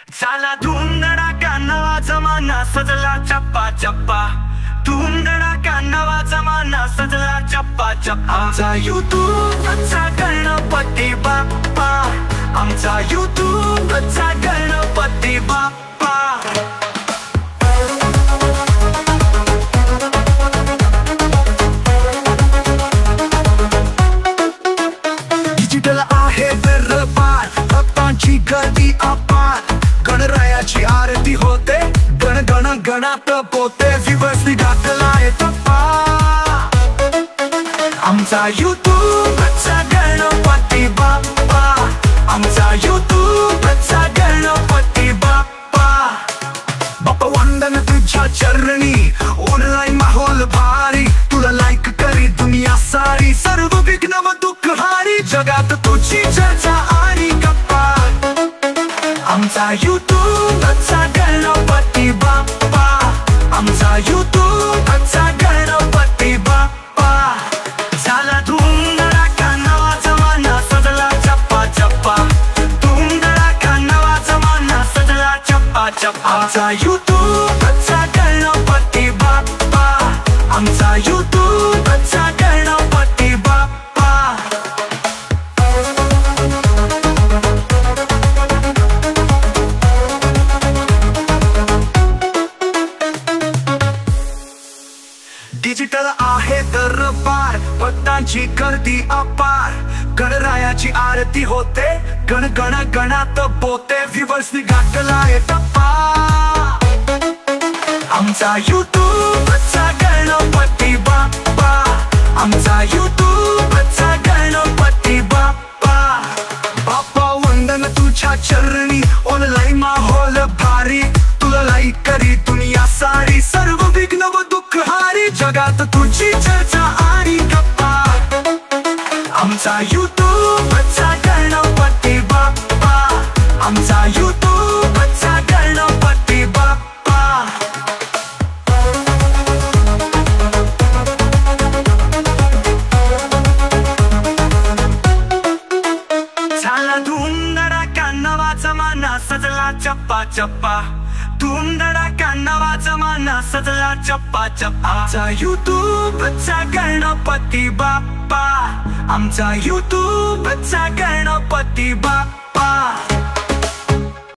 झाला धूमधडाका नवा जमाना सजला चप्पा चप्पा. धूमधडाका नवा जमाना सजला चप्पा चप्पा. आमचा युट्यूबचा गणपती बाप्पा. आमचा युट्यूबचा गणपती बाप्पा. डिजिटल आहे दरबार, भक्तांची गर्दी अपार. गणरायाची आरती होते, गण गण गणात पोते. विवर्सनी घातलाय टप्पा. आमचा युट्यूबचा गणपती बाप्पा. आमचा युट्यूबचा गणपती बाप्पा. बाप्पा वंदन तुझ्या चरणी, ऑनलाईन माहोल भारी. तुला लाईक करी दुनिया सारी, सर्व विघ्न व दुःख हारी. जगात तुझी चर्चा आणि गप्पा. आमचा युट्यूबचा गणपती बाप्पा. आमचा युट्यूबचा गणपती बाप्पा. झाला धूमधडाका नवा जमाना सजला चप्पा चप्पा. धूमधडाका नवा जमाना सजला चप्पा चप्पा. आमचा युट्यूबचा गणपती बाप्पा. आमचा युट्यूबचा गणपती बाप्पा. डिजिटल आहे दरबार, भक्तांची गर्दी अपार. गणरायाची आरती होते, गण गण गणात पोते. व्ह्यूवर्सनी घातलाय टप्पा. आमचा युट्यूबचा गणपती बाप्पा. आमचा युट्यूबचा गणपती बाप्पा. बाप्पा वंदन तुझ्या चरणी, ऑनलाईन माहोल भारी. तुला लाईक करी दुनिया सारी, सर्व विघ्न व दुःख हारी. जगात तुझी चर्चा आणि गप्पा. आमचा युट्यूबचा गणपती बाप्पा. आमचा युट्यूबचा गणपती बाप्पा. झाला धूमधडाका नवा जमाना सजला चप्पा चप्पा. धूमधडाका नवा जमाना सजला चप्पा चप्पा. आमचा युट्यूबचा गणपती बाप्पा. आमचा युट्यूबचा गणपती बाप्पा.